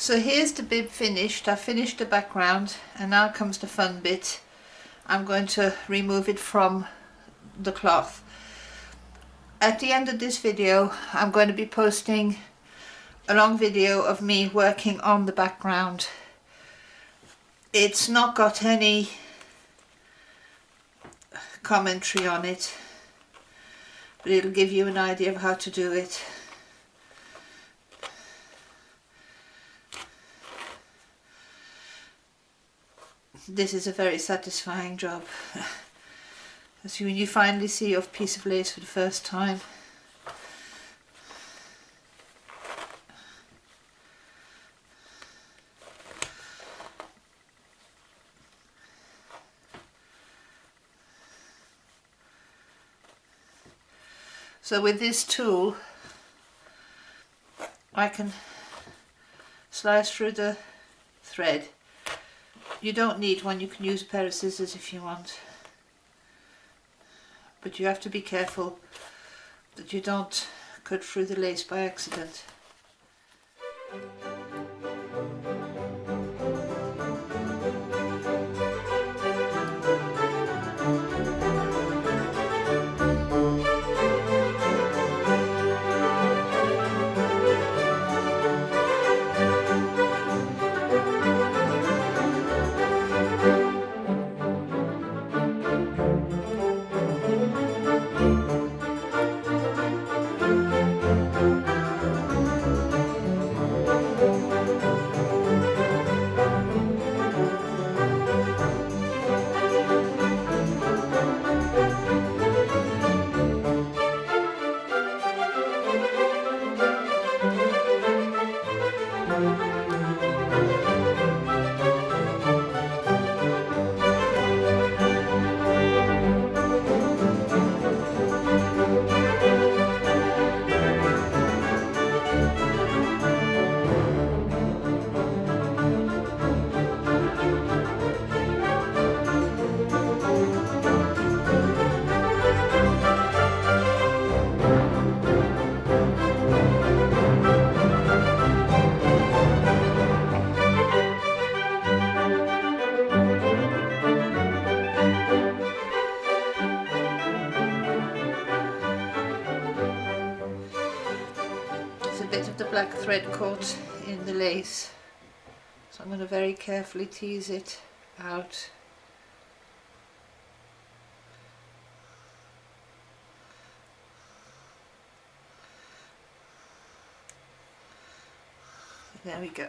So here's the bib finished. I finished the background and now comes the fun bit. I'm going to remove it from the cloth. At the end of this video I'm going to be posting a long video of me working on the background. It's not got any commentary on it, but it'll give you an idea of how to do it. This is a very satisfying job. As when you finally see your piece of lace for the first time. So with this tool I can slice through the thread. You don't need one, you can use a pair of scissors if you want. But you have to be careful that you don't cut through the lace by accident. Bit of the black thread caught in the lace, so I'm going to very carefully tease it out. There we go.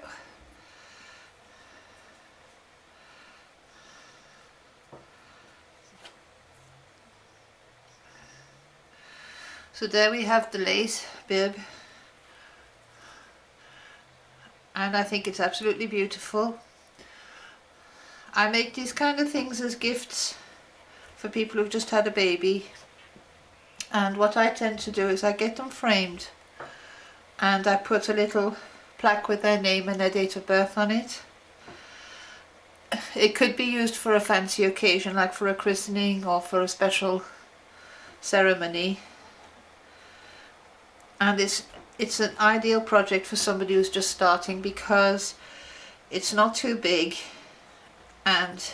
So there we have the lace bib. And I think it's absolutely beautiful. I make these kind of things as gifts for people who've just had a baby, and what I tend to do is I get them framed and I put a little plaque with their name and their date of birth on it. It could be used for a fancy occasion like for a christening or for a special ceremony, and it's an ideal project for somebody who's just starting because it's not too big and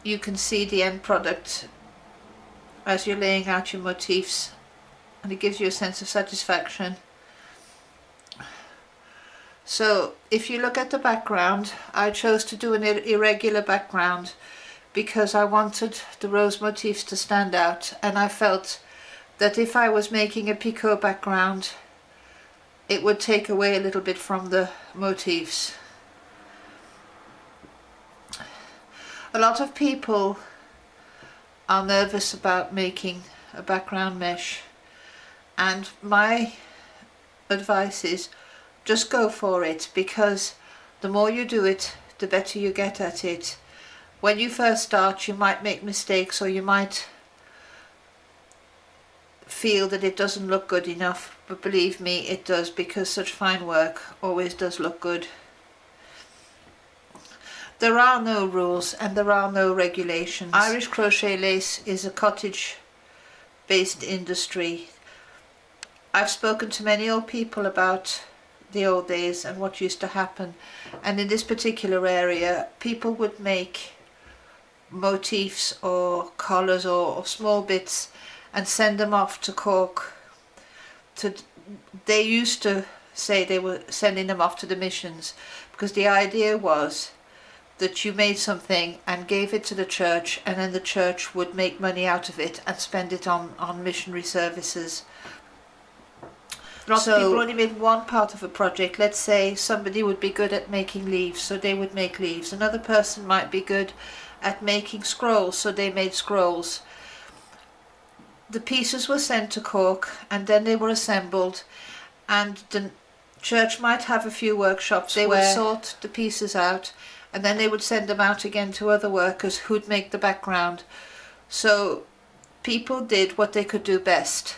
you can see the end product as you're laying out your motifs, and it gives you a sense of satisfaction. So if you look at the background, I chose to do an irregular background because I wanted the rose motifs to stand out, and I felt that if I was making a picot background it would take away a little bit from the motifs. A lot of people are nervous about making a background mesh, and my advice is just go for it, because the more you do it the better you get at it. When you first start you might make mistakes, or you might feel that it doesn't look good enough, but believe me it does, because such fine work always does look good. There are no rules and there are no regulations. Irish crochet lace is a cottage based industry. I've spoken to many old people about the old days and what used to happen. And in this particular area, people would make motifs or collars or small bits and send them off to Cork. They used to say they were sending them off to the missions, because the idea was that you made something and gave it to the church, and then the church would make money out of it and spend it on missionary services. Lots of people only made one part of a project. Let's say somebody would be good at making leaves, so they would make leaves. Another person might be good at making scrolls, so they made scrolls. The pieces were sent to Cork and then they were assembled, and the church might have a few workshops. They would sort the pieces out and then they would send them out again to other workers who'd make the background. So people did what they could do best.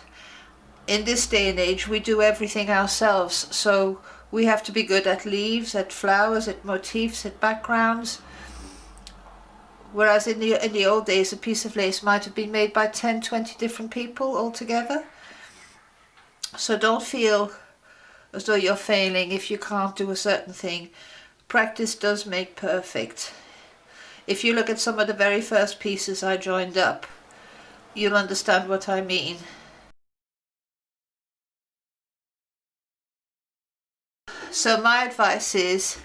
In this day and age, we do everything ourselves, so we have to be good at leaves, at flowers, at motifs, at backgrounds. Whereas in the old days, a piece of lace might have been made by 10, 20 different people altogether. So don't feel as though you're failing if you can't do a certain thing. Practice does make perfect. If you look at some of the very first pieces I joined up, you'll understand what I mean. So my advice is,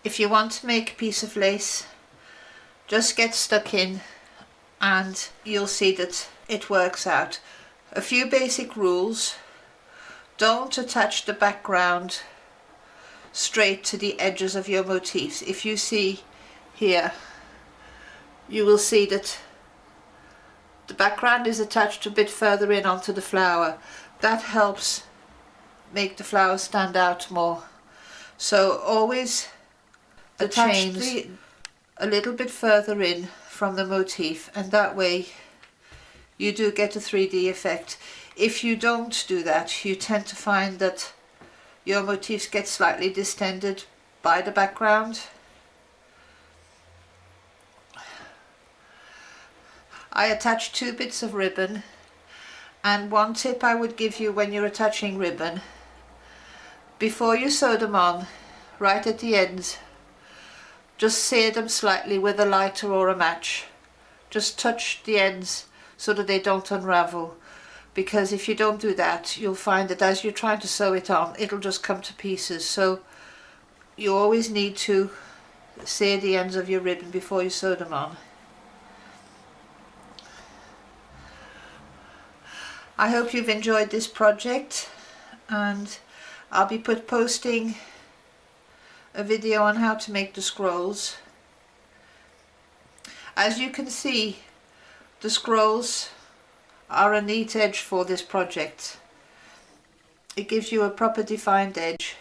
if you want to make a piece of lace, just get stuck in and you'll see that it works out. A few basic rules: don't attach the background straight to the edges of your motifs. If you see here, you will see that the background is attached a bit further in onto the flower. That helps make the flower stand out more. So always attach a little bit further in from the motif, and that way you do get a 3D effect. If you don't do that, you tend to find that your motifs get slightly distended by the background. I attach 2 bits of ribbon, and one tip I would give you when you're attaching ribbon: before you sew them on, right at the ends, just sear them slightly with a lighter or a match. Just touch the ends so that they don't unravel, because if you don't do that, you'll find that as you're trying to sew it on, it'll just come to pieces. So you always need to sear the ends of your ribbon before you sew them on. I hope you've enjoyed this project, and I'll be posting a video on how to make the scrolls. As you can see, the scrolls are a neat edge for this project. It gives you a proper defined edge.